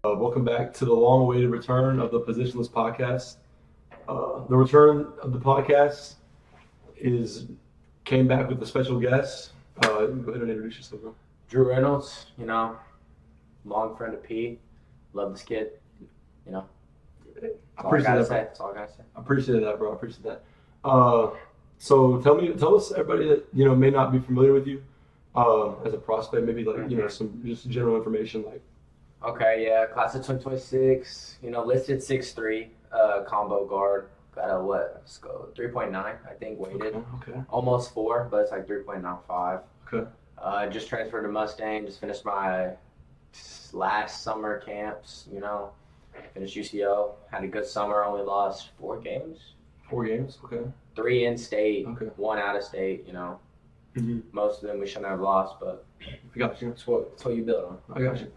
Welcome back to the long-awaited return of the Positionless podcast. The return of the podcast came back with a special guest. Go ahead and introduce yourself, bro. Drew Reynolds, long friend of P. Love this kid, I appreciate that. That's all I gotta say. I appreciate that, bro. I appreciate that. So tell us, everybody that may not be familiar with you as a prospect, maybe some just general information like. Okay, yeah, class of 2026, listed 6'3", combo guard. Got a let's go 3.9, I think, weighted. Okay. Almost 4, but it's like 3.95. Okay. Just transferred to Mustang, just finished my last summer camps, finished UCO, had a good summer, only lost 4 games. 4 games, okay. 3 in state, Okay. 1 out of state, Mm-hmm. Most of them we shouldn't have lost, but I got you. that's what you build on. I got you.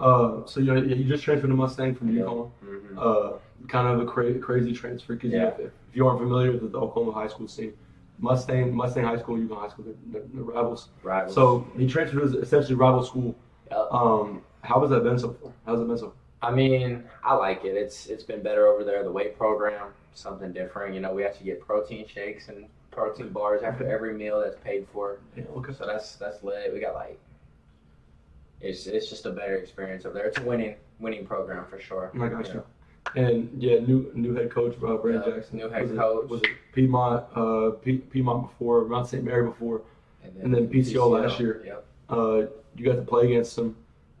So you just transferred to Mustang from Yukon. Mm-hmm. Kind of a crazy transfer because if you aren't familiar with the Oklahoma high school scene, Mustang High School, Yukon High School, they're rivals. Rivals. So he transferred to essentially rival school. Yep. How has that been so far? How's it been so far? I mean, I like it. It's been better over there. The weight program, something different. We actually get protein shakes and protein bars after every meal that's paid for. Yeah, okay. So that's lit. We got it's just a better experience over there. It's a winning program for sure. I got you. And new head coach Brad Jackson. New head coach. Was it Piedmont before, Mount St. Mary before, and then PCO last year. Yep. You got to play against him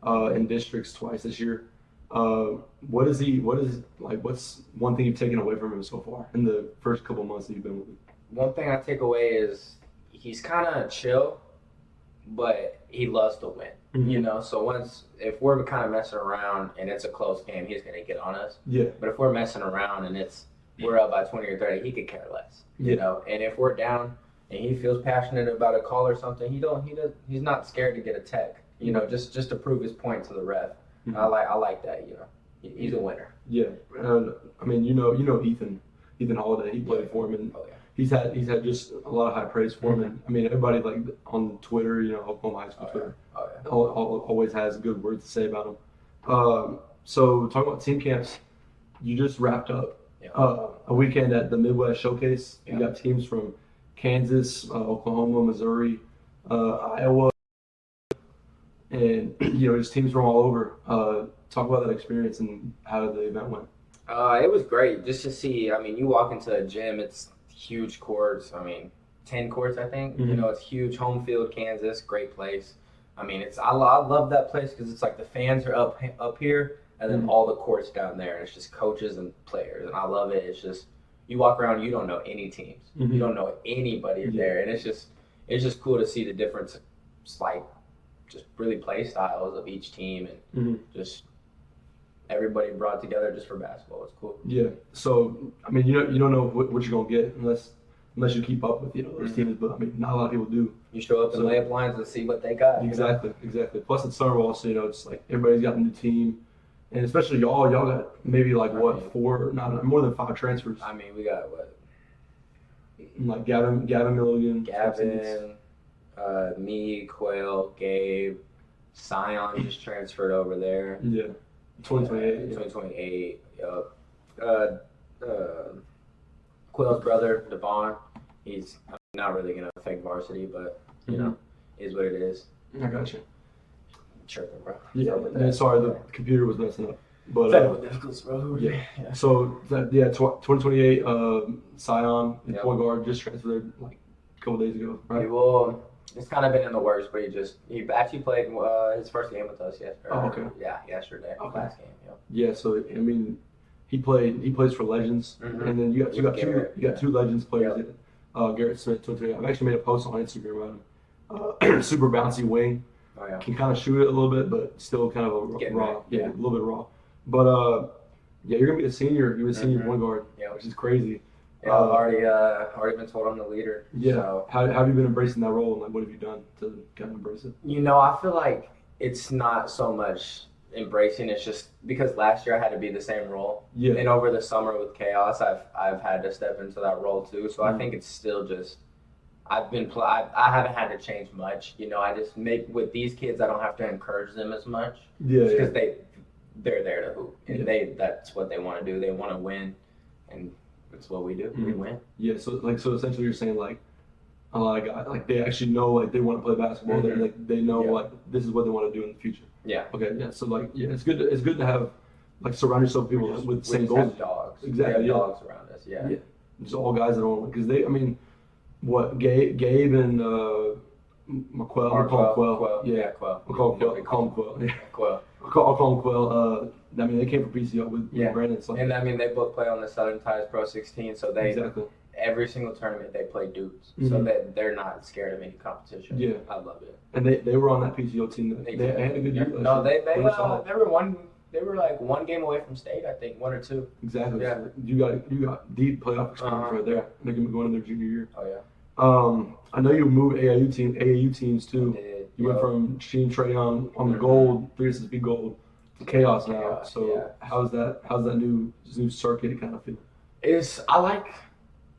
in districts twice this year. What's one thing you've taken away from him so far in the first couple months that you've been with him? One thing I take away is he's kind of chill, but he loves to win. Mm-hmm. So if we're kind of messing around and it's a close game, he's gonna get on us. Yeah. But if we're messing around and we're up by 20 or 30, he could care less. And if we're down and he feels passionate about a call or something, he's not scared to get a tech. Just to prove his point to the ref. Mm-hmm. I like that. He's a winner. Yeah. I mean, Ethan Holiday. He played for him, and he's had just a lot of high praise for him. And I mean, everybody on Twitter, Oklahoma high school Twitter, always has good words to say about him. So talking about team camps, you just wrapped up a weekend at the Midwest Showcase. You got teams from Kansas, Oklahoma, Missouri, Iowa, and just teams from all over. Talk about that experience and how the event went. It was great just to see. I mean, you walk into a gym, it's huge courts. I mean, 10 courts, I think. Mm-hmm. It's huge. Home field, Kansas, great place. I mean, I love that place because it's like the fans are up here, and then all the courts down there. And it's just coaches and players, and I love it. It's just you walk around, you don't know any teams, you don't know anybody there, and it's just cool to see the difference, just really play styles of each team, and just everybody brought together just for basketball. It's cool. Yeah. So I mean, you don't know what you're gonna get unless you keep up with those teams. But I mean, not a lot of people do. You show up in layup lines and see what they got. Exactly. Plus it's summer ball, so it's like everybody's got a new team, and especially y'all got maybe more than 5 transfers. I mean, we got what? Like Gavin Milligan. Me, Quail, Gabe, Scion just transferred over there. Yeah. 2028. 2028. Quill's brother, Devon, he's not really going to affect varsity, but, is what it is. I got you. Tripping, bro. Yeah. Sorry, the computer was messing up. But, bro. Yeah. So, 2028, Scion, point guard, just transferred a couple days ago, right? Well, it's kind of been in the works, but he actually played his first game with us yesterday. Oh, okay. Yeah, yesterday. Okay. Last game. Yeah. So I mean, he plays for Legends, and then you got two Legends players. Garrett Smith, 2028. I've actually made a post on Instagram about him. Super bouncy wing. Oh yeah. Can kind of shoot it a little bit, but still kind of a raw. Yeah, a little bit raw. But you're gonna be a senior. You're gonna be a senior point guard, which is crazy. Yeah, I've already been told I'm the leader. Yeah. So. How have you been embracing that role, and what have you done to kind of embrace it? I feel like it's not so much embracing. It's just because last year I had to be the same role. Yeah. And over the summer with Chaos, I've had to step into that role too. So I think it's still just I haven't had to change much. I just with these kids I don't have to encourage them as much. Yeah. Because they're there to hoop, and that's what they want to do. They want to win, and it's what we do. We win. Yeah. So essentially, you're saying like a lot of guys like they actually know like they want to play basketball. They like they know like this is what they want to do in the future. Yeah. Okay. Yeah. So like it's good to have like surround yourself with people with the same goals. Dogs. Exactly. We have dogs around us. Yeah. Just all guys that don't because they. I mean, what Gabe and McQuell. Quell. Yeah. Quell. I'll call him Quell. Yeah. Quell. I'll call him Quell. I mean, they came from PCO with Brandon. So. And I mean, they both play on the Southern Ties Pro 16, so they every single tournament they play dudes, so that they're not scared of any competition. Yeah, I love it. And they were on that PCO team. They had a good year. No, they were like one game away from state, I think, 1 or 2. Exactly. Yeah. So you got deep playoff experience right there. They're gonna be going in their junior year. Oh yeah. I know you moved AAU teams too. You went from Team Trey on the gold, 3SSB gold, to Chaos now. So how's that new circuit kind of feel?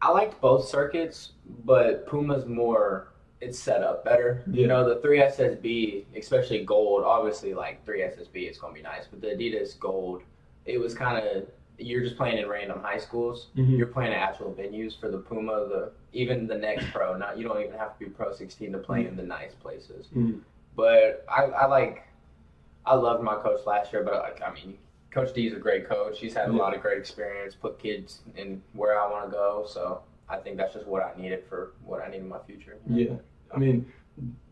I liked both circuits, but Puma's more, it's set up better. Yeah. You know, the 3SSB, especially gold, obviously like 3SSB is going to be nice, but the Adidas gold, it was kind of, you're just playing in random high schools. You're playing at actual venues for the Puma, even the next pro. You don't even have to be Pro 16 to play in the nice places. But I loved my coach last year, but I mean, Coach D is a great coach. He's had a lot of great experience, put kids in where I want to go. So I think that's just what I needed for what I need in my future. You know? Yeah, I mean,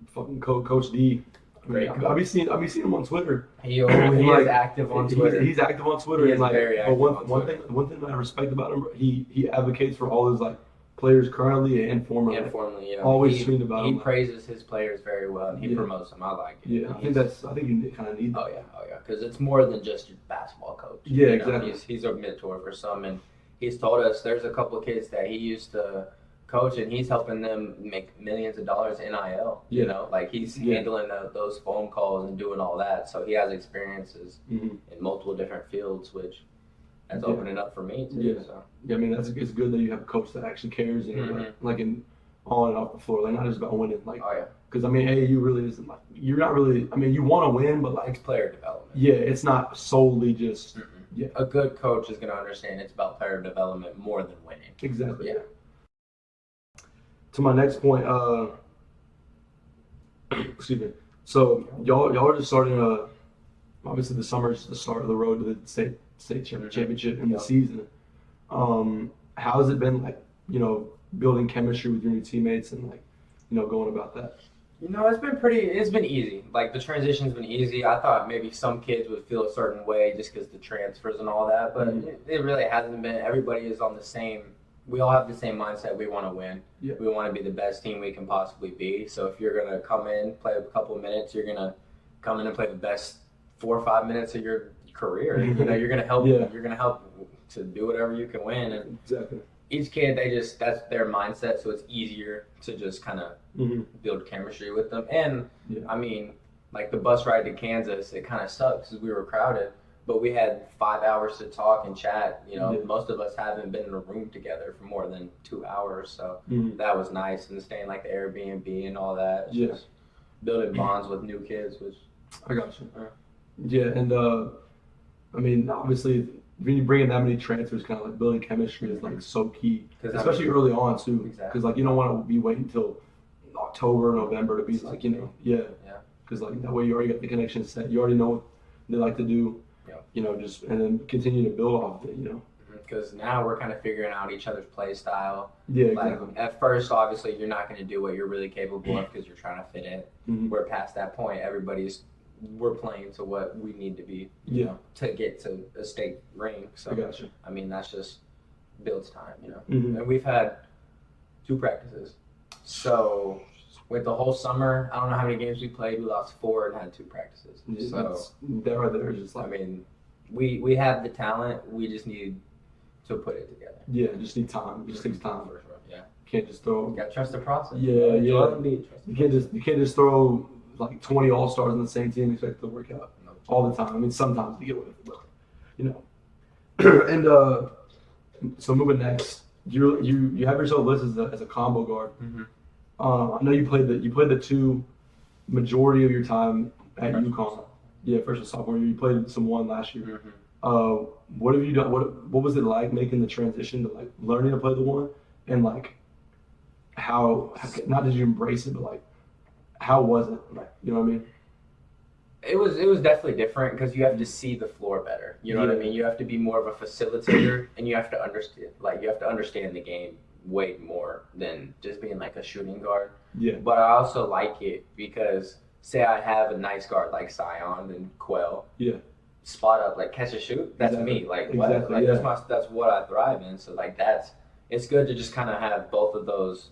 fucking Coach D. I be seeing him on Twitter. He is active on Twitter. He's active on Twitter. He is very active on Twitter. One thing that I respect about him, he advocates for all his like players currently and formerly. Yeah. Always tweeting about him. He praises his players very well, and he promotes them. I like it. Yeah, I think you kind of need that. Oh yeah, because it's more than just your basketball coach. Yeah, exactly. He's a mentor for some, and he's told us there's a couple of kids that he used to coach, and he's helping them make millions of dollars NIL. You know, like he's handling those phone calls and doing all that. So he has experiences in multiple different fields, which that's opening up for me too. Yeah, so. I mean it's good that you have a coach that actually cares, like in on and off the floor, like not just about winning. Like, because I mean, AAU really isn't like you're not really. I mean, you want to win, but like it's player development. Yeah, it's not solely just. Yeah, a good coach is going to understand it's about player development more than winning. Exactly. Yeah. To my next point, excuse me. So y'all are just starting obviously the summer's the start of the road to the state championship in the season. How has it been like, building chemistry with your new teammates and like, going about that? It's been easy. Like the transition's been easy. I thought maybe some kids would feel a certain way just because the transfers and all that, but it really hasn't been. Everybody is on the same. We all have the same mindset. We want to win. Yeah. We want to be the best team we can possibly be. So if you're going to come in, play a couple of minutes, you're going to come in and play the best 4 or 5 minutes of your career. You're going to help. You're going to help to do whatever you can win. And exactly. Each kid, that's their mindset. So it's easier to just kind of build chemistry with them. And I mean, like the bus ride to Kansas, it kind of sucks because we were crowded. But we had 5 hours to talk and chat. Most of us haven't been in a room together for more than 2 hours, so that was nice. And staying like the Airbnb and all that, just building bonds with new kids. I got you. Yeah, and I mean, obviously, when you bring in that many transfers, kind of like building chemistry is like so key, especially early on too. Because like you don't want to be waiting until October, November to be like because like that way you already got the connection set. You already know what they like to do. Just and then continue to build off of it, Because now we're kind of figuring out each other's play style. Yeah, exactly. Like, at first, obviously, you're not going to do what you're really capable of because you're trying to fit in. We're past that point. We're playing to what we need to be, to get to a state ring. So, I got you. I mean, that's just builds time, And we've had 2 practices. So with the whole summer, I don't know how many games we played. We lost 4 and had 2 practices. So that right there is just like. I mean, we have the talent. We just need to put it together. Yeah, just need time. It just takes time. For sure. Yeah. You can't just throw. You gotta trust the process. Yeah. You can't just throw like 20 all-stars on the same team and expect it to work out all the time. I mean, sometimes you get with it, but And so moving next, you have yourself listed as a combo guard. I know you played the 2 majority of your time at Yukon. Yeah, freshman sophomore year. You played some one last year. Mm-hmm. What have you done? What was it like making the transition to like learning to play the one, and like how not did you embrace it, but like how was it? Like, you know what I mean? It was definitely different because you have to see the floor better. You know what I mean? You have to be more of a facilitator, and you have to understand the game way more than just being like a shooting guard. Yeah. But I also like it because say I have a nice guard like Sion and Quell. Yeah. Spot up, like catch and shoot. That's me. Like what? Exactly. Like Yeah. that's what I thrive in. So like it's good to just kind of have both of those.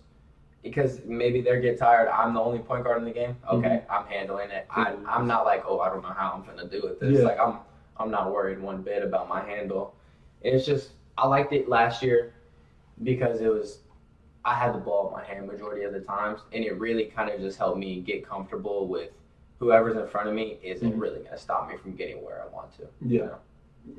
Because maybe they get tired. I'm the only point guard in the game. Okay, I'm handling it. I'm not like, oh, I don't know how I'm gonna do it. This like I'm not worried one bit about my handle. It's just I liked it last year because I had the ball in my hand majority of the times, and it really kind of just helped me get comfortable with whoever's in front of me isn't really gonna stop me from getting where I want to. Yeah. You know?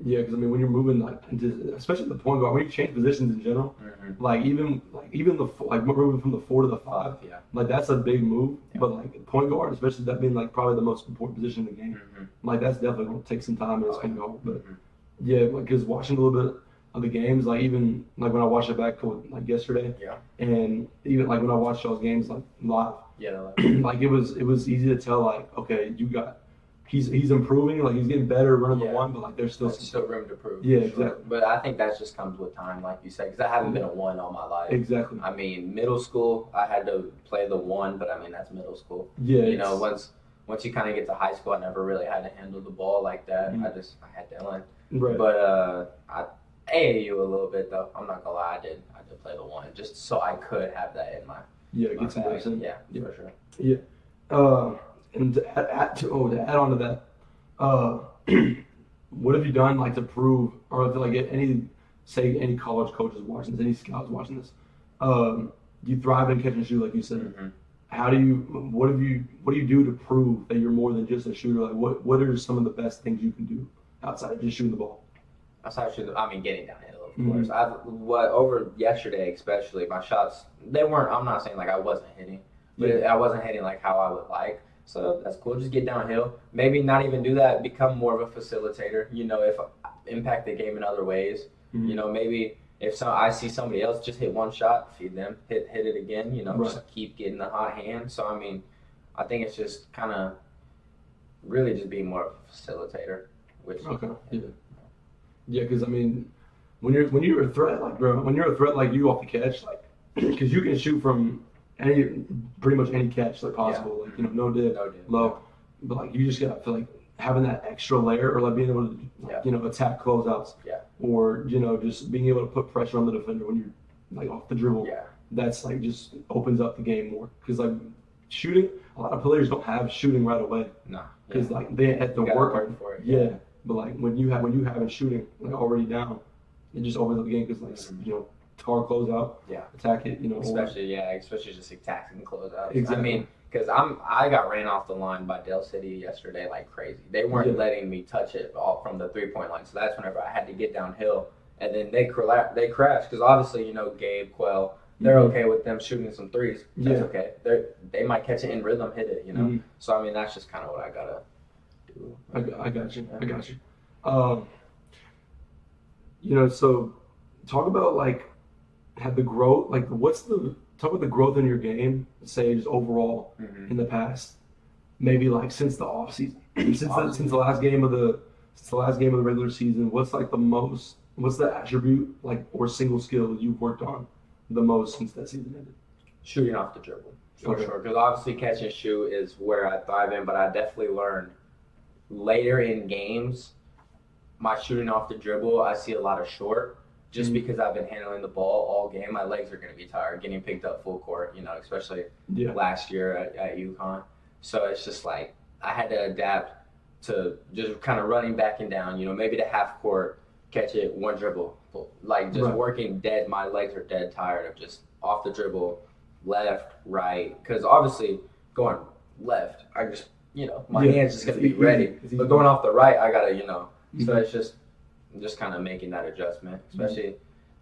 Yeah, because I mean, when you're moving like into, especially the point guard, when you change positions in general, like even moving from the 4 to the 5, like that's a big move. Yeah. But like point guard, especially that being like probably the most important position in the game, like that's definitely gonna take some time and it's gonna be hard. But yeah, because watching a little bit of the games, like even like when I watched it back like yesterday, and even like when I watched those games like live, like it was easy to tell like, okay, you got. He's improving, like he's getting better running the one, but like there's still room to improve. Yeah, sure. exactly. But I think that just comes with time, like you said, because I haven't been a 1 all my life. Exactly. I mean, middle school, I had to play the 1, but I mean that's middle school. Yeah. You know, once you kind of get to high school, I never really had to handle the ball like that. I had Dylan. Right. But I AAU a little bit though. I'm not gonna lie, I did play the 1 just so I could have that in my get some reps in. Yeah, for sure. Yeah. And to add on to that, what have you done like to prove, or if like any college coaches watching this, any scouts watching this, you thrive in catch and shoot like you said. What do you do to prove that you're more than just a shooter? Like what are some of the best things you can do outside of just shooting the ball? Outside of shooting, I mean getting downhill, of course. Over yesterday especially, my shots I'm not saying like I wasn't hitting, but I wasn't hitting like how I would like. So that's cool. Just get downhill. Maybe not even do that. Become more of a facilitator. You know, if impact the game in other ways. You know, maybe if I see somebody else just hit one shot, feed them. Hit it again. You know, just keep getting the hot hand. So I mean, I think it's just kind of really just being more of a facilitator. Yeah, because I mean, when you're a threat like you off the catch, like because you can shoot from pretty much any catch like possible, like no dip, low, but like you just gotta feel like having that extra layer, or like being able to attack closeouts, or just being able to put pressure on the defender when you're like off the dribble. That's like just opens up the game more, because like shooting, a lot of players don't have shooting right away. Because like they have to work for it. But like when you have shooting like already down, it just opens up the game, because like tar closeout, attack it, especially just attacking closeouts. Exactly. I mean, because I got ran off the line by Dell City yesterday like crazy. They weren't letting me touch it all from the 3-point line, so that's whenever I had to get downhill, and then they crashed because obviously Gabe, Quell, they're okay with them shooting some threes. That's okay. They might catch it in rhythm, hit it, So I mean that's just kind of what I gotta do. I got you. So talk about like. Had the growth, like talk about the growth in your game, say just overall in the past, maybe like since the off season, since the last game of the regular season. What's the attribute like or single skill you've worked on the most since that season ended? Shooting off the dribble, for sure. Because obviously catch and shoot is where I thrive in, but I definitely learned later in games, my shooting off the dribble, I see a lot of short. Just because I've been handling the ball all game, my legs are going to be tired, getting picked up full court, especially last year at Yukon. So it's just like I had to adapt to just kind of running back and down, maybe to half court, catch it, one dribble. Like just working dead, my legs are dead tired of just off the dribble, left, right. Because obviously going left, I just, my hand's just going to be ready. But going off the right, I got to, so it's just kind of making that adjustment, especially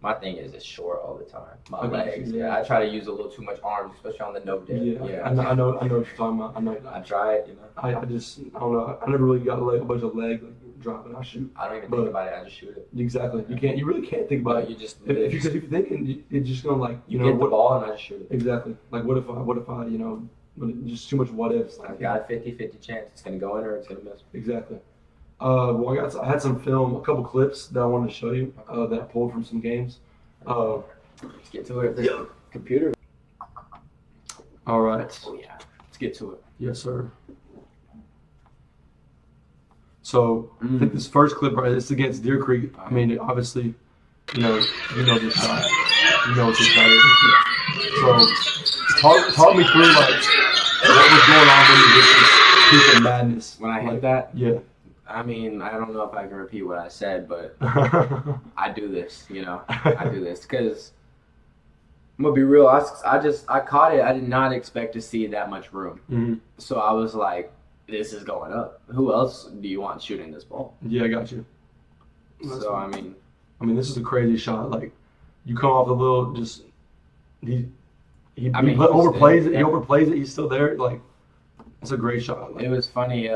My thing is it's short all the time. My Okay, legs. yeah. Yeah, I try to use a little too much arms, especially on the no dip. Yeah. I know what you're talking about. I know. I try it, you know. I don't know. I never really got a bunch of leg like, dropping. I shoot. I don't even think about it. I just shoot it. Exactly. You really can't think about it. You just if you're thinking, it's just gonna like you get the ball and I just shoot it. Exactly. Like what if I just too much what ifs. I've got a 50-50 chance it's gonna go in or it's gonna miss. Exactly. Well, I had some film, a couple clips that I wanted to show you that I pulled from some games. Let's get to it. Yeah. Computer. All right. Oh yeah. Let's get to it. Yes, sir. So I think this first clip right, it's against Deer Creek. I mean, obviously, you know this shot. You know what this shot is. So talk me through like what was going on when you did this piece of madness. When I hit that? Yeah. I mean, I don't know if I can repeat what I said, but I do this, you know. I do this because I'm gonna be real. I caught it. I did not expect to see that much room. Mm-hmm. So I was like, "This is going up. Who else do you want shooting this ball?" Yeah, I got you. So I mean, this is a crazy shot. Like, you come off a little just he overplays it. He overplays it. He's still there. Like, it's a great shot. Like, it was funny.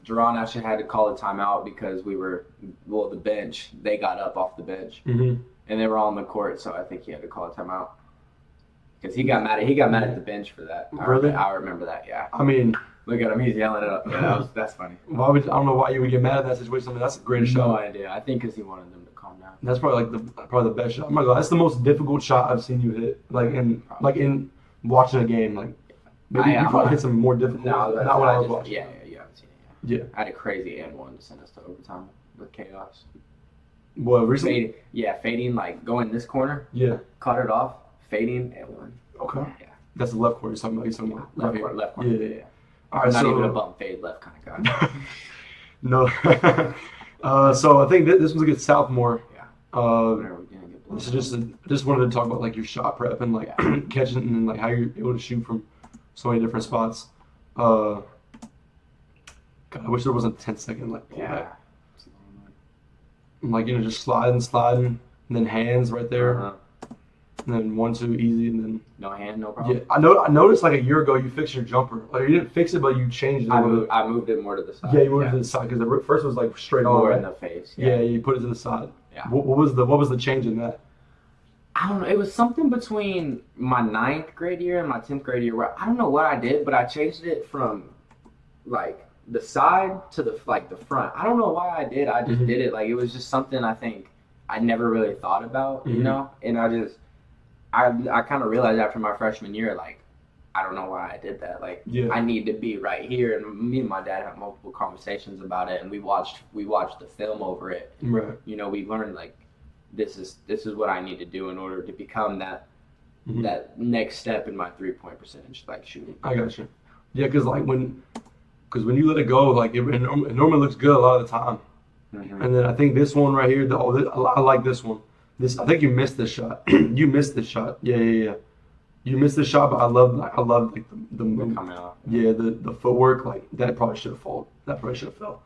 Jerron actually had to call a timeout because the bench, they got up off the bench. Mm-hmm. And they were all on the court, so I think he had to call a timeout. Because he got mad at the bench for that. Really? I remember that, yeah. I mean, look at him, he's yelling it up. Yeah, that's funny. I don't know why you would get mad at that situation. I mean, that's the greatest shot. No idea. I think because he wanted them to calm down. That's probably the best shot. Oh my God, that's the most difficult shot I've seen you hit. Like in watching a game, like maybe you probably hit some more difficult. No, not when I was watching. Yeah, you haven't seen it. Yeah. I had a crazy and one to send us to overtime with chaos. Well, recently. Fading like going this corner. Yeah. Cut it off, fading and one. Okay. Yeah. That's the left corner you're talking about. You're talking about left corner. Yeah. All right, not even a bump fade left kind of guy. No. So I think this one's against Southmore. Yeah. This is just wanted to talk about like your shot prep and like catching and like how you're able to shoot from so many different spots. God, I wish there wasn't a 10-second like pullback. Like just sliding, and then hands right there, and then 1-2 easy, and then no hand, no problem. Yeah, I noticed like a year ago you fixed your jumper. Like you didn't fix it, but you changed it. I moved it more to the side. Yeah, you moved it to the side because the first was like straight on. More in the face. Yeah, you put it to the side. Yeah. What was the change in that? I don't know. It was something between my 9th grade year and my 10th grade year where I don't know what I did, but I changed it from like the side to the front. I don't know why I did. I just did it. Like it was just something I think I never really thought about, you know. And I kind of realized after my freshman year, like I don't know why I did that. Like I need to be right here. And me and my dad had multiple conversations about it, and we watched the film over it. Right. You know, we learned like this is what I need to do in order to become that next step in my 3-point percentage, like shooting. I got you. Yeah, because when you let it go, like it normally looks good a lot of the time. Mm-hmm. And then I think this one right here, I like this one. I think you missed this shot. You missed this shot. Yeah. You missed this shot, but I love like the move. Coming out. Yeah, the footwork, like that probably should have fallen. That probably should have fell.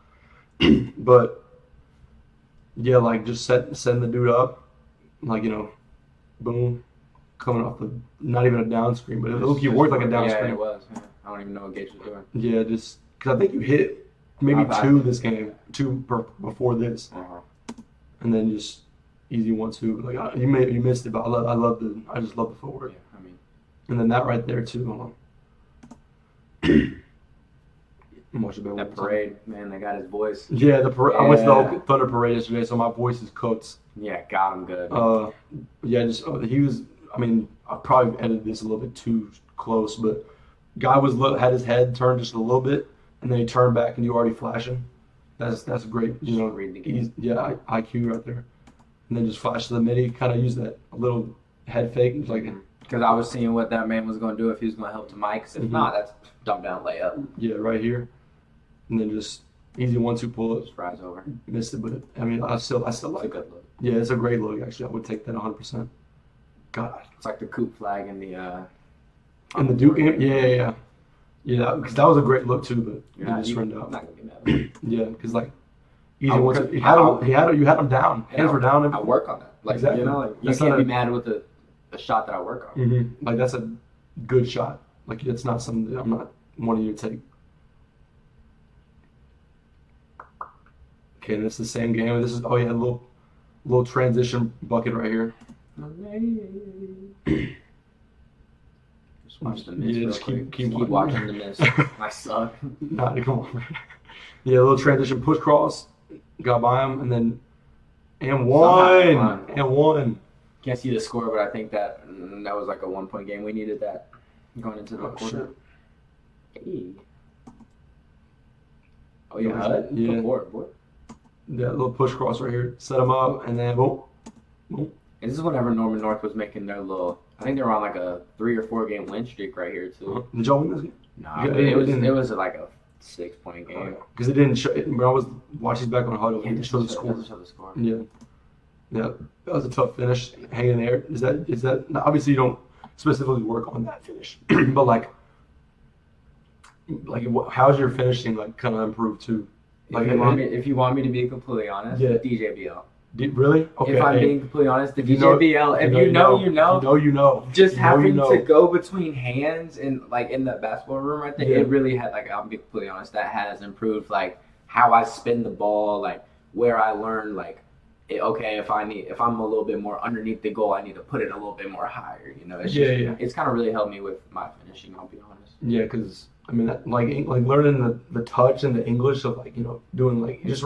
But yeah, like just setting the dude up, like boom, coming off not even a down screen, but it looked you worked like a down screen. Yeah, it was. Yeah. I don't even know what Gage was doing. Yeah, just because I think you hit maybe two this game, before this, and then just easy 1-2. Like you missed it, but I just love the footwork. Yeah, I mean, and then that right there too. Hold on. That parade, man, they got his voice. Yeah, the parade. Yeah. I went to the Thunder Parade yesterday, so my voice is cooked. Yeah, got him good. Yeah, just he was. I mean, I probably edited this a little bit too close, but guy had his head turned just a little bit, and then he turned back, and you already flashing. That's great. Read the game. IQ right there, and then just flash to the midi. Kind of use that little head fake, like. Because I was seeing what that man was going to do if he was going to help to Mike. If not, that's dump down layup. Yeah, right here. And then just easy 1-2 pull up. Just rise over. Missed it, but I mean, I still like it. It's a good look. Yeah, it's a great look, actually. I would take that 100%. God. It's like the Coop flag in the Duke game? Yeah. Yeah, because that was a great look, too, but it just turned out. I'm not going to be mad. Yeah, because, like, easy 1-2. You had him down. Hands were down. I work on that. Like, exactly. You know, like, you can't be mad with a shot that I work on. Mm-hmm. Like, that's a good shot. Like, it's not something that I'm not wanting you to take. Okay, and it's the same game. This is, oh yeah, a little transition bucket right here. Just watch the miss. Yeah, real just quick. keep watching the miss. I suck. Nah, come on. Yeah, a little transition push cross. Got by him, and then and one. Can't see the score, but I think that was like a 1-point game. We needed that going into the quarter. Hey. Oh, you HUD? Yeah. Go for it, boy. That little push cross right here. Set him up, and then boom. And this is whenever Norman North was making their little. I think they were on like a 3 or 4 game win streak right here too. Did y'all win this game? No, it was like a 6-point game. Because it didn't show. When I was watching back on huddle, it didn't show the score. Yeah. Yeah, that was a tough finish. Hanging there. Is that obviously you don't specifically work on that finish, but like how's your finishing like kind of improved too? Like if you want me to be completely honest, yeah. DJBL. Really? Okay. If I'm being completely honest, the DJBL. If you know, you know. Just having to go between hands and like in that basketball room right there, it really had like I'll be completely honest, that has improved like how I spin the ball, like where I learned like. If I'm a little bit more underneath the goal, I need to put it a little bit more higher. You know, it's kind of really helped me with my finishing. I'll be honest. Yeah, because I mean, like learning the touch and the English of like doing like just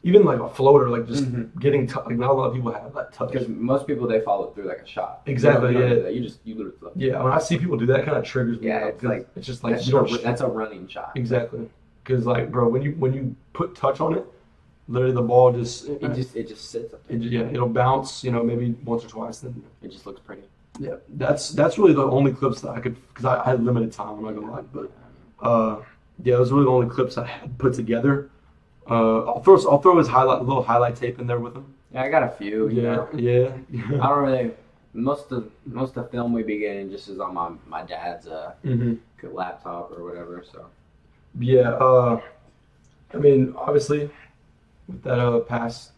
even like a floater, like just getting like not a lot of people have that touch. Because most people they follow it through like a shot. Exactly. You literally. Yeah, when I see people do that, it kind of triggers me. Yeah, it's just like that's a running shot. Exactly. Because like, bro, when you put touch on it. Literally, the ball just it just sits up there. It'll bounce. Maybe once or twice. Then it just looks pretty. Yeah, that's really the only clips that I could because I had limited time. I'm not gonna lie, but those were really the only clips I had put together. I'll throw his little highlight tape in there with him. Yeah, I got a few. Yeah. I don't really. Most of the film we be getting just is on my dad's laptop or whatever. So. Yeah. I mean, obviously. With that pass,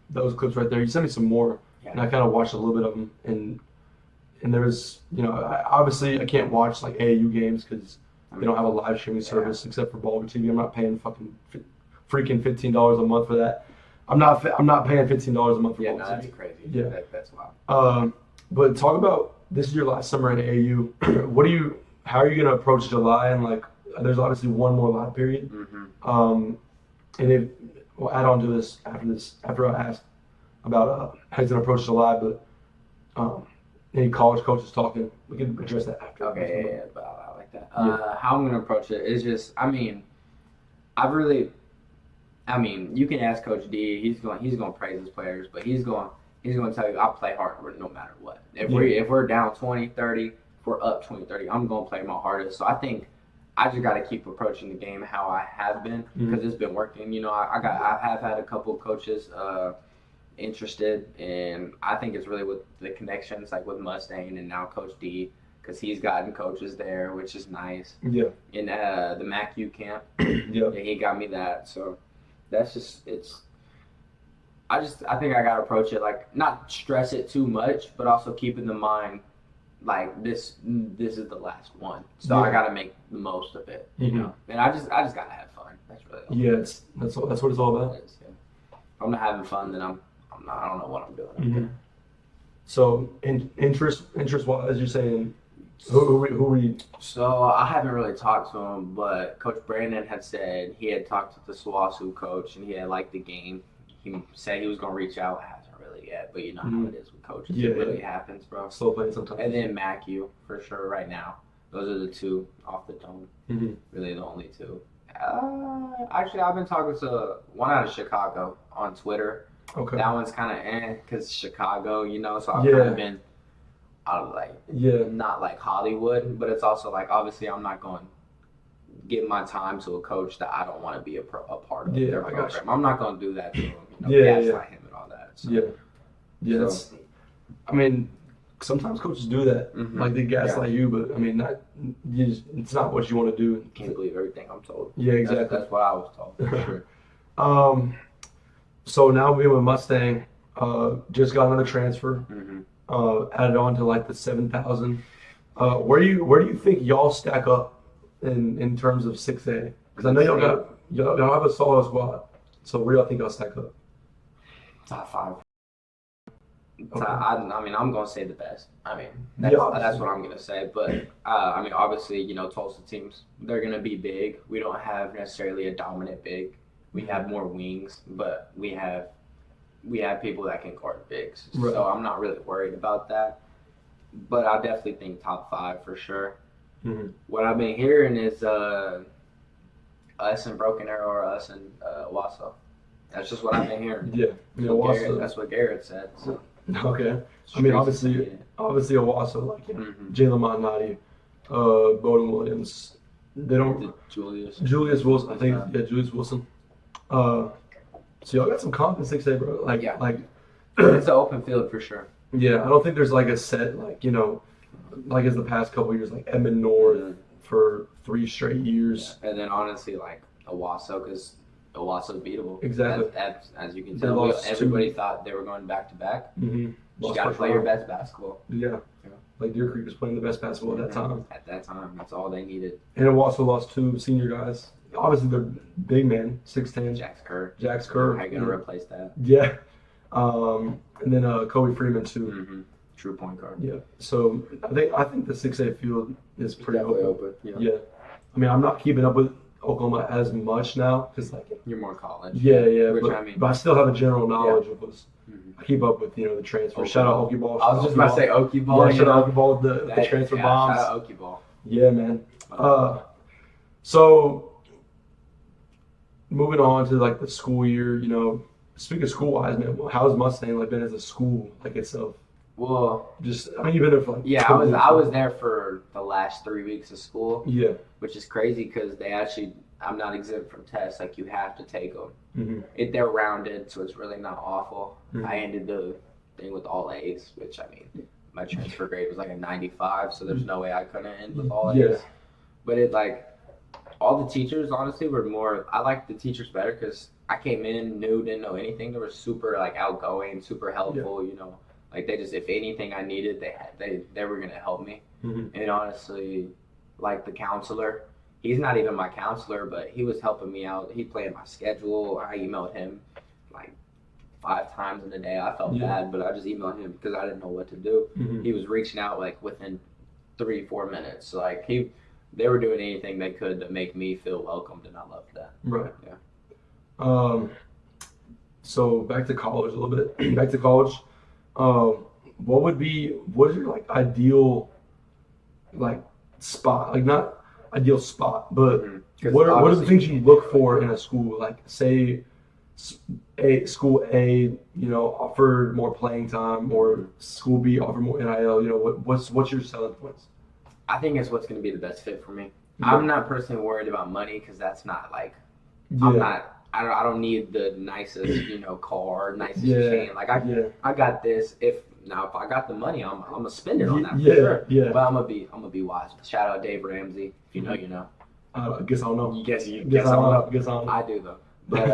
those clips right there, you sent me some more, and I kind of watched a little bit of them, and there's obviously I can't watch like AAU games because they don't have a live streaming service except for Baller TV. I'm not paying freaking $15 a month for that. I'm not paying $15 a month for Baller TV. Yeah, that's crazy. Yeah, that's wild. But talk about this is your last summer at AAU. How are you gonna approach July and like there's obviously one more live period. And we'll add on to this after I ask about how he's going to approach July, but any college coaches talking, we can address that after. Okay, but I like that. How I'm going to approach it is just, you can ask Coach D, he's going to praise his players, but he's going to tell you, I'll play hard no matter what. If we're down 20, 30, if we're up 20, 30, I'm going to play my hardest. So I think I just got to keep approaching the game how I have been because it's been working. I have had a couple of coaches interested, and I think it's really with the connections, like with Mustang and now Coach D, because he's gotten coaches there, which is nice. Yeah. In the MACU camp, he got me that. So that's just I think I got to approach it like not stress it too much, but also keep in the mind. Like this is the last one, so I gotta make the most of it, and I just gotta have fun. That's really that's what it's all about. If I'm not having fun, then I don't know what I'm doing. So interest wise, you're saying who we? So I haven't really talked to him, but Coach Brandon had said he had talked to the SWASU coach and he had liked the game. He said he was gonna reach out. Hasn't really yet, but you know how it is with coaches. It really happens, bro. Slow playing sometimes. And then MACU for sure right now. Those are the two off the dome. Really the only two. Actually, I've been talking to one out of Chicago on Twitter. Okay. That one's kind of because Chicago, so I've kind of been out of like not like Hollywood, but it's also like obviously I'm not going to give my time to a coach that I don't want to be a part of their program. I'm not going to do that to him. Gaslight him and all that. So. I mean, sometimes coaches do that. Like they gaslight you, but I mean, it's not what you want to do. Can't believe everything I'm told. Yeah, exactly. That's what I was told. For sure. So now being with Mustang, Just got another transfer. Added on to like the 7,000. Where do you think y'all stack up in terms of 6A? Because I know y'all have a solid squad. So where do y'all think y'all stack up? Top 5. Okay. I mean, I'm gonna say the best. I mean, that's what I'm gonna say. But I mean, obviously, you know, Tulsa teams, they're gonna be big. We don't have necessarily a dominant big. We have more wings, but we have people that can guard bigs. Right. So I'm not really worried about that. But I definitely think top 5 for sure. Mm-hmm. What I've been hearing is us and Broken Arrow or us and Wasso. That's just what I've been hearing. Yeah. That's what Garrett said. So. Okay. I mean, obviously, Owasso, like Jalen Monmouth, Bowden Williams. They don't. Julius Wilson. I think Julius Wilson. So y'all got some confidence, 6A, bro. Like it's an open field for sure. Yeah, I don't think there's like a set like as the past couple of years, like Edmond North for 3 straight years. And then honestly, like Owasso, because Owasso's beatable. Exactly. As you can tell, everybody thought they were going back to back. You got to play your best basketball. Yeah. Like Deer Creek was playing the best basketball at that time. At that time, that's all they needed. And Owasso lost 2 senior guys. Obviously, they're big man, 6'10". Jax Kerr. How you gonna replace that? Yeah. And then Kobe Freeman too. True point guard. Yeah. So I think the 6A field is pretty open. Yeah. I mean, I'm not keeping up with Oklahoma as much now because like you're more college. Yeah. But I still have a general knowledge of what's. I keep up with the transfer. Shout out Okie Ball. I was just about to say Okie Ball. Yeah, shout out Okie Ball with the transfer bombs. Shout out Okie Ball. Yeah, man. So moving on to like the school year, speaking of school wise, man, how's Mustang like been as a school like itself? Well, you've been there for like I was there for the last 3 weeks of school. Yeah, which is crazy because I'm not exempt from tests. Like you have to take them. They're rounded, so it's really not awful. I ended the thing with all A's, which I mean, my transfer grade was like a 95, so there's no way I couldn't end with all A's. But all the teachers honestly were more. I liked the teachers better because I came in didn't know anything. They were super like outgoing, super helpful. Like they just, if anything I needed, they were gonna help me. And honestly, like the counselor, he's not even my counselor, but he was helping me out. He planned my schedule. I emailed him like 5 times in a day. I felt bad, but I just emailed him because I didn't know what to do. He was reaching out like within 3-4 minutes. Like they were doing anything they could to make me feel welcomed, and I loved that. Right. Yeah. So back to college a little bit. Back to college. What is your like ideal like spot? Like not ideal spot, but what are the things you look for in a school? Like say school A, offered more playing time, or school B offered more NIL. What's your selling points? I think it's what's going to be the best fit for me. I'm not personally worried about money because that's not like I don't need the nicest car, nicest chain. Like I got this. If I got the money, I'm gonna spend it on that for sure. Yeah. But I'm gonna be wise. Shout out Dave Ramsey. If you know, you know. I guess I don't know. Guess I don't know. I do though. But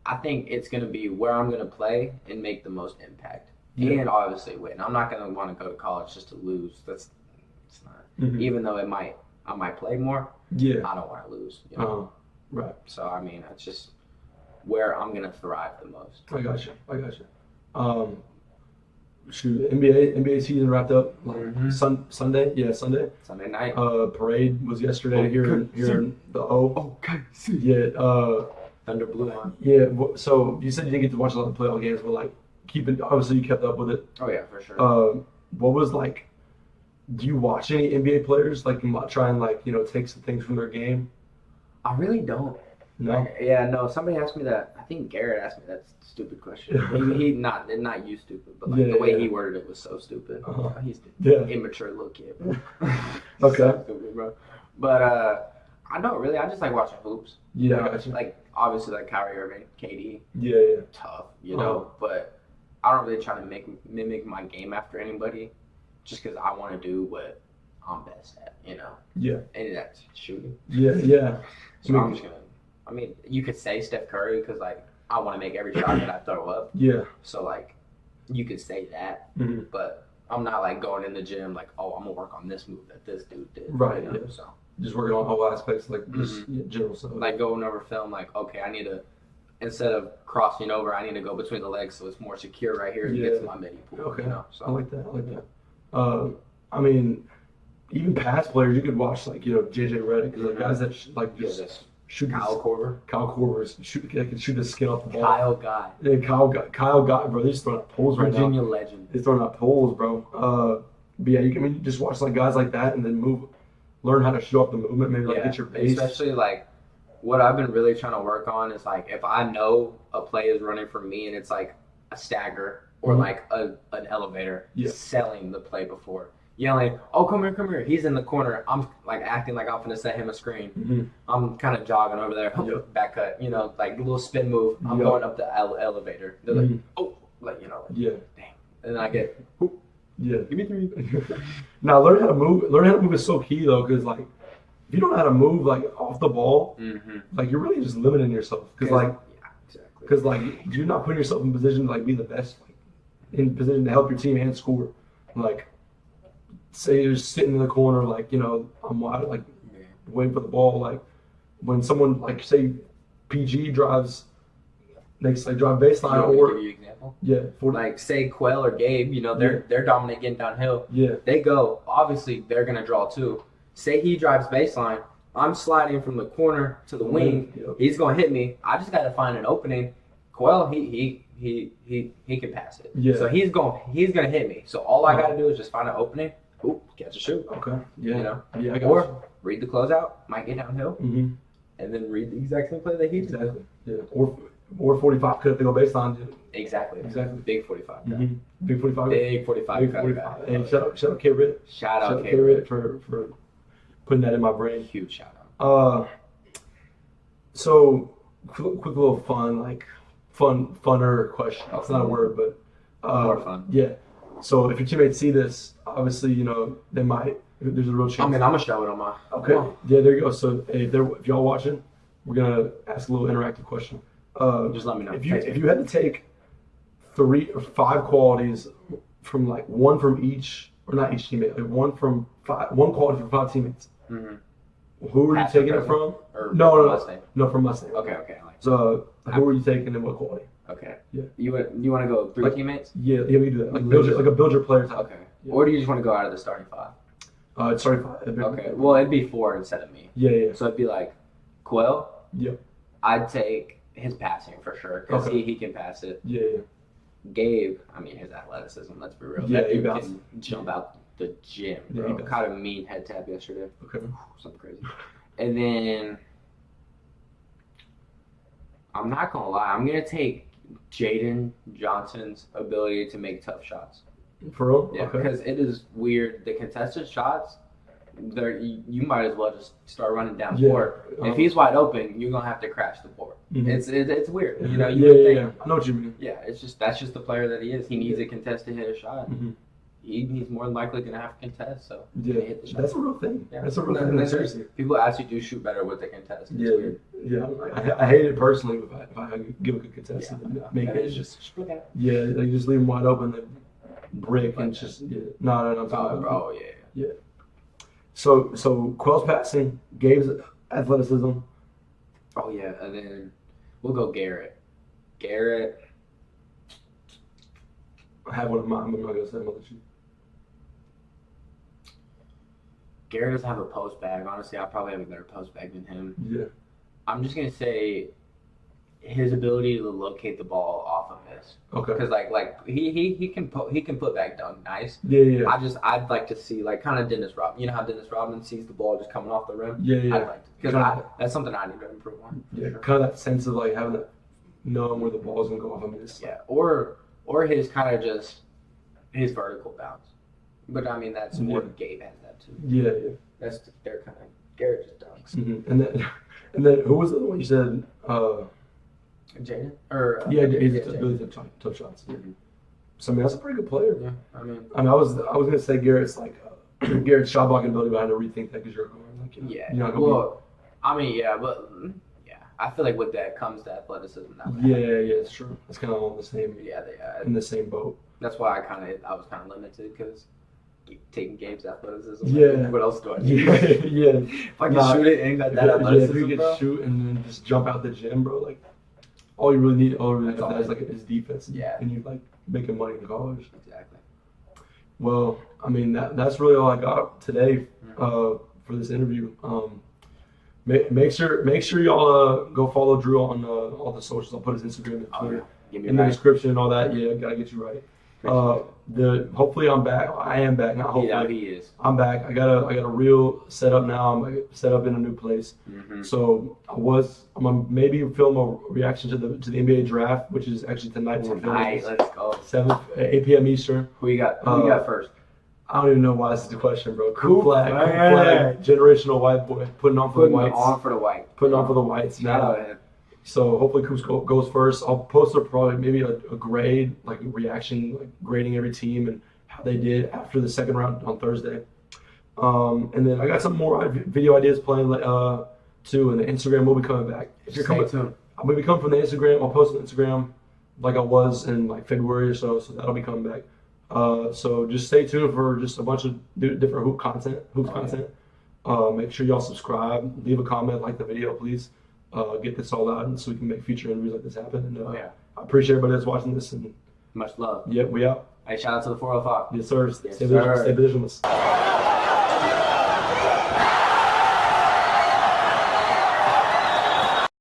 I think it's gonna be where I'm gonna play and make the most impact. And obviously win. I'm not gonna want to go to college just to lose. It's not. Even though I might play more. Yeah. I don't want to lose. Right. So I mean, it's just where I'm gonna thrive the most. I got you. NBA season wrapped up Sunday. Yeah, Sunday. Sunday night. Parade was yesterday here in the O. Okay. Yeah. Thunder blew on. Yeah. So you said you didn't get to watch a lot of playoff games, but like obviously you kept up with it. Oh yeah, for sure. What was like? Do you watch any NBA players like try and take some things from their game? I really don't. No. No. Somebody asked me that. I think Garrett asked me that stupid question. he not you stupid, but the way he worded it was so stupid. He's immature little kid. Okay. So stupid, bro. But I don't really. I just like watching hoops. Yeah. I got you. Like obviously like Kyrie Irving, KD. Yeah. Tough, But I don't really try to mimic my game after anybody. Just because I want to do what I'm best at, Yeah. And that's shooting. Yeah. So I'm just gonna. I mean, you could say Steph Curry because I want to make every shot that I throw up. Yeah. So like, you could say that, Mm-hmm. but I'm not like going in the gym like, oh, I'm gonna work on this move that this dude did. Right. You know? Yeah. So Just working on all aspects, like just general stuff. like going over film, like okay, I need to instead of crossing over, I need to go between the legs so it's more secure right here to get to my midi pull. Okay. You know? So I like that. I mean, even past players, you could watch like JJ Redick, like guys that just shoot. Kyle Korver's they can shoot the skin off the ball. Kyle Guy. Yeah, Kyle Guy, bro. They're just throwing out poles right now. Virginia legend. They're throwing out poles, bro. But yeah, you just watch like guys like that and then learn how to show off the movement, maybe like get your base. Especially like what I've been really trying to work on is like if I know a play is running for me and it's like a stagger or like an elevator, selling the play before. Yelling, oh, come here. He's in the corner. I'm like acting like I'm going to set him a screen. Mm-hmm. I'm kind of jogging over there, back cut, like a little spin move. I'm going up the elevator. They're like, oh, like, dang. And then I get, give me 3. Now, learn how to move. Learn how to move is so key, though, because, like, if you don't know how to move, like, off the ball, like, you're really just limiting yourself. Because, like, you're not putting yourself in position to, like, be the best, like, in position to help your team and score. Like, say you're sitting in the corner, like, I'm wide, like, waiting for the ball. Like, when someone, like, say, PG drives, drive baseline or. Give you an example? Yeah. Like, say, Quell or Gabe, they're dominant getting downhill. Yeah. They go, obviously, they're going to draw too. Say he drives baseline. I'm sliding from the corner to the wing. He's going to hit me. I just got to find an opening. Quell, he can pass it. Yeah. So he's going to hit me. So all I got to do is just find an opening. Oop, catch a shoot. Okay. Yeah. Yeah. I got or read the closeout. Might get downhill. Mm-hmm. And then read the exact same play that he did. Exactly. Yeah. Or 45 could if they go baseline. Exactly. Big 45. Mm-hmm. Big 45. Big 45. Big 45. And shout out K-Rit. Shout out K-Rit for putting that in my brain. Huge shout out. So quick little funner question. It's not a word, but more fun. Yeah. So if your teammates see this, obviously, they might. There's a real chance. I mean, I'm gonna show it on my. Okay. Yeah, there you go. So if y'all watching, we're gonna ask a little interactive question. Just let me know. If you had to take 3 or 5 qualities from like one from each, or not each teammate, like one quality from 5 teammaents. Mm-hmm. Who are you taking it from? No, Mustang. No, from Mustang. Okay. I like so who are you taking and what quality? Okay. Yeah. You want to go 3 teammates? Yeah, we can do that. Like build your player type. Okay. Yeah. Or do you just want to go out of the starting 5? It's starting 5. Okay. Well, it'd be 4 instead of me. Yeah. So it'd be like Quell. Yeah. I'd take his passing for sure because he can pass it. Yeah. Gabe, I mean his athleticism. Let's be real. Yeah, that he can jump out the gym, bro. Yeah, Caught a mean head tap yesterday. Okay. Something crazy. And then I'm not gonna lie, I'm gonna take Jaden Johnson's ability to make tough shots. For real? Yeah, because it is weird. The contested shots, you might as well just start running down court. If he's wide open, you're gonna have to crash the board. Mm-hmm. It's weird. You know. Yeah. I know what you mean. Yeah, that's just the player that he is. He needs a contest to hit a shot. Mm-hmm. He's more than likely gonna have to contest. So hit the shot. That's a real thing. Yeah. That's a real thing. Seriously. People actually do shoot better with the contest. It's weird. Yeah. I hate it personally if I give a good contest. It's just look at it. Yeah, like you just leave them wide open, they brick and just no. Oh yeah. So Quell's passing, Gabe's athleticism. Oh yeah, and then we'll go Garrett. Garrett. I have one of mine. I'm not gonna say I'm gonna let you. Garrett doesn't have a post bag. Honestly, I probably have a better post bag than him. Yeah. I'm just gonna say his ability to locate the ball off of this. Okay. Because like he can put back dunk nice. Yeah. I'd like to see like kind of Dennis Rodman. You know how Dennis Rodman sees the ball just coming off the rim. Yeah. I'd like to, because that's something I need to improve on. Yeah. Sure. Kind of that sense of like having to know where the ball's gonna go off. I mean, or his kind of just his vertical bounce. But I mean that's more Gabe has that too. Yeah. That's their kind of Garrett just dunks. Mm-hmm. And then who was the one you said? Jaden? Or he's really tough shots. Mm-hmm. So I mean that's a pretty good player. Yeah, I mean I was gonna say Garrett's like Garrett's shot blocking ability, but I had to rethink that because you're going like I feel like with that comes the athleticism now. Yeah, it's true. It's kind of on the same. Yeah, they are. In the same boat. That's why I was kind of limited because taking Gabe's athleticism. Yeah. Like, what else do I need? Yeah. If I can shoot it and got that athleticism, if you bro. can shoot and then just jump out the gym, bro, like all you really need, is like is defense. Yeah. And you like making money in college. Exactly. Well, I mean that's really all I got today for this interview. Make sure y'all go follow Drew on all the socials. I'll put his Instagram and Twitter in the description and all that. Yeah, gotta get you right. Hopefully I'm back. I am back. Not hopefully. Yeah, he is. I'm back. I got a real setup now. I'm set up in a new place. Mm-hmm. So I'm gonna maybe film a reaction to the NBA draft, which is actually tonight. Tonight, let's go. 8 p.m. Eastern. Who you got? Who you got first? I don't even know why this is the question, bro. Coop flag, generational white boy, putting on for the whites. Putting on for the whites now. So hopefully Coops goes first. I'll post probably maybe a grade, like a reaction, like grading every team and how they did after the second round on Thursday. And then I got some more video ideas planned too, and the Instagram will be coming back. If you're coming, I'm gonna be coming from the Instagram. I'll post on Instagram like I was in like February or so that'll be coming back. So just stay tuned for just a bunch of different hoops content. Make sure y'all subscribe, leave a comment, like the video, please. Get this all out, and so we can make future interviews like this happen. And I appreciate everybody that's watching this. And much love. Yep, we out. Hey, shout out to the 405. Yes, sir. Stay positionless.